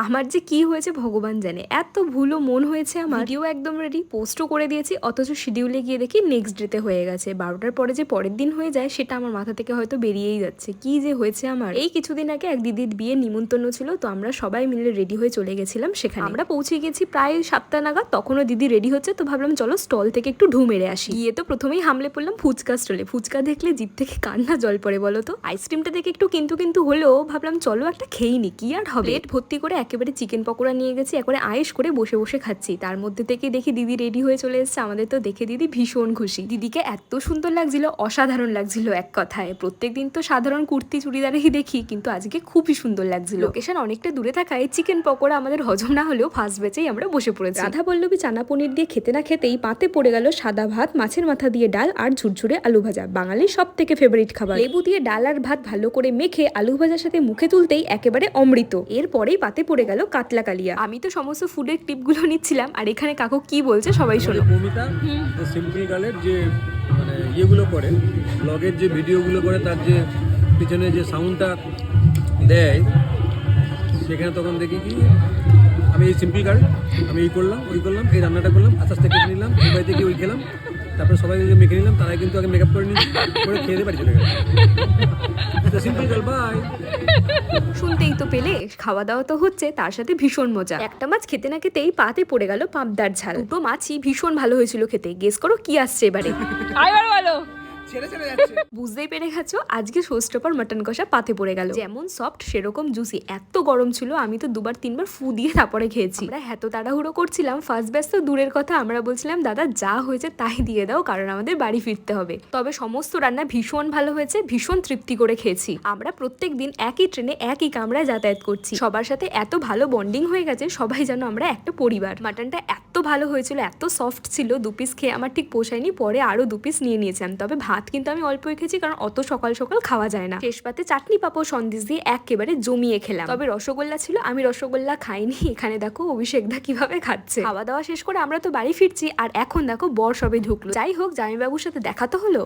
আমার যে কি হয়েছে ভগবান জানে, এত ভুলো মন হয়েছে আমার। ভিডিও একদম রেডি, পোস্টও করে দিয়েছি, অথচ শিডিউলে গিয়ে দেখি নেক্সট ডেতে হয়ে গেছে। 12টার পরে যে পরের দিন হয়ে যায় সেটা আমার মাথা থেকে হয়তো বেরিয়েই যাচ্ছে। কি যে হয়েছে আমার। এই কিছুদিন আগে এক দিদির বিয়ে নিমন্ত্রণ ছিল, তো আমরা সবাই মিলে রেডি হয়ে চলে গেছিলাম সেখানে। আমরা পৌঁছে গেছি প্রায় 7টা নাগাদ, তখনও দিদি রেডি হচ্ছে, তো ভাবলাম চলো স্টল থেকে একটু ঢু মেরে আসি। গিয়ে তো প্রথমেই হামলে পড়লাম ফুচকা স্টলে। ফুচকা দেখলে জিভ থেকে কান্না জল পড়ে বলো তো। আইসক্রিমটা দেখে একটু কিন্তু হলেও ভাবলাম চলো একটা খেয়েই নি, কি আর হবে। প্লেট ভর্তি করে একেবারে চিকেন পকোড়া নিয়ে গেছি, একবারে আয়েশ করে বসে বসে খাচ্ছি। তার মধ্যে থেকে দেখি দিদি রেডি হয়ে চলে এসেছে। আমাদের তো দেখে দিদি ভীষণ খুশি। দিদিকে এত সুন্দর লাগছিল, অসাধারণ লাগছিল এক কথায়। প্রত্যেকদিন তো সাধারণ কুর্তি চুড়িদারেই দেখি, কিন্তু আজকে খুবই সুন্দর লাগছিল। লোকেশন অনেকটা দূরে থাকায় চিকেন পকোড়া আমাদের হজম না হলেও ফার্স্ট বেচেই আমরা বসে পড়েছি। রাধা বল্লভী চানা পনির দিয়ে খেতে না খেতেই পাতে পড়ে গেল সাদা ভাত, মাছের মাথা দিয়ে ডাল আর ঝুরঝুরে আলু ভাজা, বাঙালির সব থেকে ফেভারিট খাবার। লেবু দিয়ে ডাল আর ভাত ভালো করে মেখে আলু ভাজার সাথে মুখে তুলতেই একেবারে অমৃত। এরপরেই পাতে পড়ে গেল কাতলা কালিয়া। আমি তো সমস্ত ফুডের টিপগুলো নিচ্ছিলাম, আর এখানে কাকু কি বলছে সবাই শোনো। ভূমিকা সিম্পল গার্লের যে মানে ইয়েগুলো করে, ব্লগের যে ভিডিওগুলো করে, তার যে পিছনে যে সাউন্ডটা দেয়, সেখানে তখন দেখি কি আমি এই সিম্পল গার্ল, আমি এই করলাম ওই করলাম, এই রান্নাটা করলাম, আস্তে আস্তে কেটে নিলাম, এই বাড়িতে গিয়ে ওই খেলাম, তারপরে সবাই মেখে নিলাম। তারা কিন্তু আগে মেকআপ করে নিচ্ছি, করে খেয়ে দিয়ে বাড়ি চলে গেল। Simple girl bye. শুনতেই তো পেলে, খাওয়া দাওয়া তো হচ্ছে, তার সাথে ভীষণ মজা। একটা মাছ খেতে না খেতেই পাতে পড়ে গেল পাবদার ঝাল। দুটো মাছই ভীষণ ভালো হয়েছিল খেতে। গেস করো কি আসছে এবারে। বুঝতেই পেরে গেছো, আজকে শোস্টপার মাটন কষা পাতে পড়ে গেল। যেমন সফট সেরকম জুসি, এত গরম ছিল আমি তো 2-3বার ফু দিয়ে তারপরে খেয়েছি। আমরা এত তাড়াহুড়ো করছিলাম, ফার্স্ট ব্যাচ তো দূরের কথা, আমরা বলছিলাম দাদা যা হয়েছে তাই দিয়ে দাও, কারণ আমাদের বাড়ি ফিরতে হবে। তবে সমস্ত রান্না ভীষণ ভালো হয়েছে, ভীষণ তৃপ্তি করে খেয়েছি। আমরা প্রত্যেক দিন একই ট্রেনে একই কামরায় যাতায়াত করছি, সবার সাথে এত ভালো বন্ডিং হয়ে গেছে, সবাই যেন আমরা একটা পরিবার। মাটনটা এত ভালো হয়েছিল, এত সফট ছিল, 2 পিস খেয়ে আমার ঠিক পোষায়নি, পরে আরো 2 পিস নিয়ে নিয়েছিলাম। তবে ভাত কিন্তু আমি অল্পই খেয়েছি, কারণ অত সকাল সকাল খাওয়া যায় না। শেষ পাতে চাটনি পাপড় সন্দেশ দিয়ে একেবারে জমিয়ে খেলাম। তবে রসগোল্লা ছিল, আমি রসগোল্লা খাইনি। এখানে দেখো অভিষেক দা কিভাবে খাচ্ছে। খাওয়া দাওয়া শেষ করে আমরা তো বাড়ি ফিরছি, আর এখন দেখো বর সবে ঢুকলো। যাই হোক, জামাইবাবুর সাথে দেখা তো হলো।